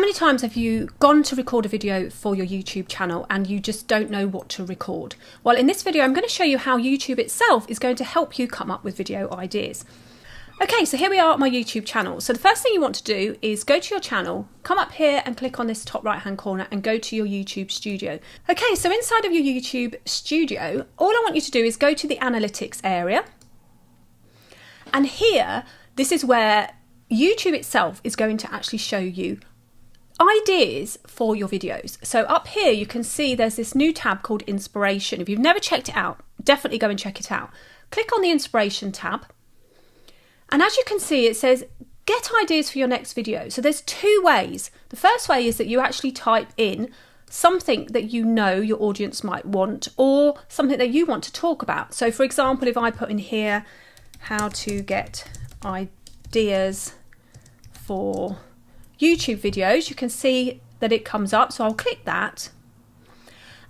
many times have you gone to record a video for your YouTube channel and you just don't know what to record? Well, in this video, I'm going to show you how YouTube itself is going to help you come up with video ideas. Okay, so here we are at my YouTube channel. So the first thing you want to do is go to your channel, come up here and click on this top right hand corner and go to your YouTube studio. Okay, so inside of your YouTube studio, all I want you to do is go to the analytics area. And here, this is where YouTube itself is going to actually show you ideas for your videos. So up here you can see there's this new tab called Inspiration. If you've never checked it out, definitely go and check it out. Click on the Inspiration tab. And as you can see, it says, get ideas for your next video. So there's two ways. The first way is that you actually type in something that you know your audience might want or something that you want to talk about. So for example, if I put in here, how to get ideas for YouTube videos, you can see that it comes up. So I'll click that.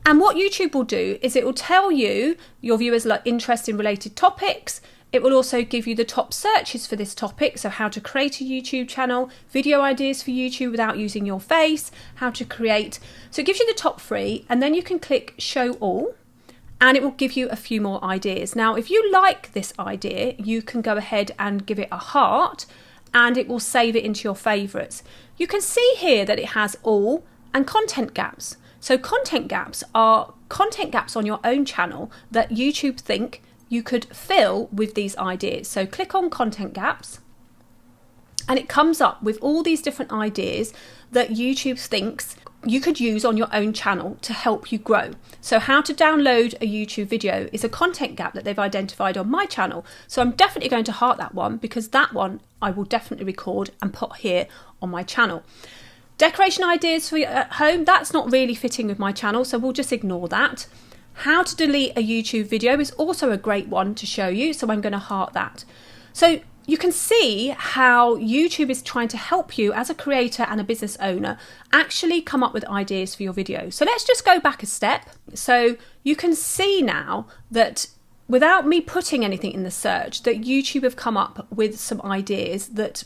And what YouTube will do is it will tell you your viewers' interest in related topics. It will also give you the top searches for this topic, so how to create a YouTube channel, video ideas for YouTube without using your face, how to create. So it gives you the top 3, and then you can click show all, and it will give you a few more ideas. Now, if you like this idea, you can go ahead and give it a heart, and it will save it into your favourites. You can see here that it has all and content gaps. So content gaps are content gaps on your own channel that YouTube think you could fill with these ideas. So click on content gaps and it comes up with all these different ideas that YouTube thinks you could use on your own channel to help you grow. So how to download a YouTube video is a content gap that they've identified on my channel. So I'm definitely going to heart that one because that one I will definitely record and put here on my channel. Decoration ideas for at home, that's not really fitting with my channel, so we'll just ignore that. How to delete a YouTube video is also a great one to show you, so I'm going to heart that. So you can see how YouTube is trying to help you as a creator and a business owner actually come up with ideas for your video. So let's just go back a step. So you can see now that without me putting anything in the search, that YouTube have come up with some ideas that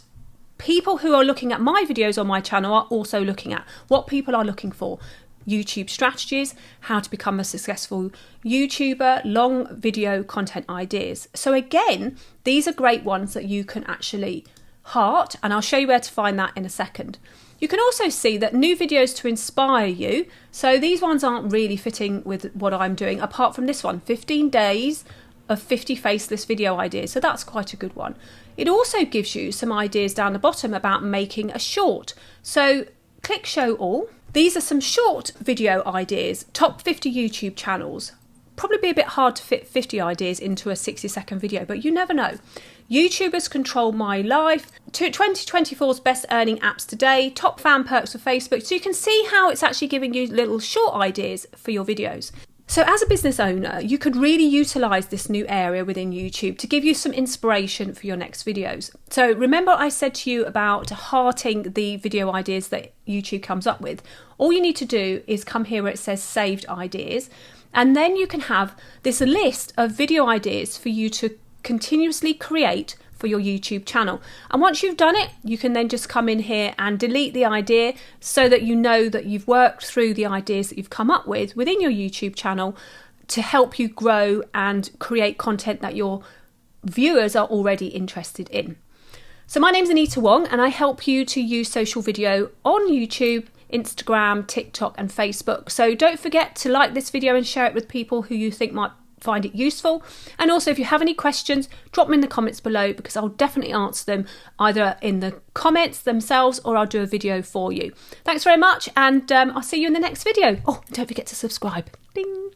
people who are looking at my videos on my channel are also looking at. What people are looking for. YouTube strategies, how to become a successful YouTuber, long video content ideas. So again, these are great ones that you can actually heart, and I'll show you where to find that in a second. You can also see that new videos to inspire you. So these ones aren't really fitting with what I'm doing, apart from this one, 15 days of 50 faceless video ideas. So that's quite a good one. It also gives you some ideas down the bottom about making a short. So click show all. These are some short video ideas, top 50 YouTube channels. Probably be a bit hard to fit 50 ideas into a 60-second video, but you never know. YouTubers control my life, 2024's best earning apps today, top fan perks for Facebook. So you can see how it's actually giving you little short ideas for your videos. So as a business owner, you could really utilise this new area within YouTube to give you some inspiration for your next videos. So remember I said to you about hearting the video ideas that YouTube comes up with. All you need to do is come here where it says saved ideas, and then you can have this list of video ideas for you to continuously create for your YouTube channel. And once you've done it, you can then just come in here and delete the idea so that you know that you've worked through the ideas that you've come up with within your YouTube channel to help you grow and create content that your viewers are already interested in. So my name's Anita Wong, and I help you to use social video on YouTube, Instagram, TikTok and Facebook. So don't forget to like this video and share it with people who you think might find it useful. And also, if you have any questions, drop them in the comments below because I'll definitely answer them either in the comments themselves or I'll do a video for you. Thanks very much, and I'll see you in the next video. Oh, don't forget to subscribe. Ding.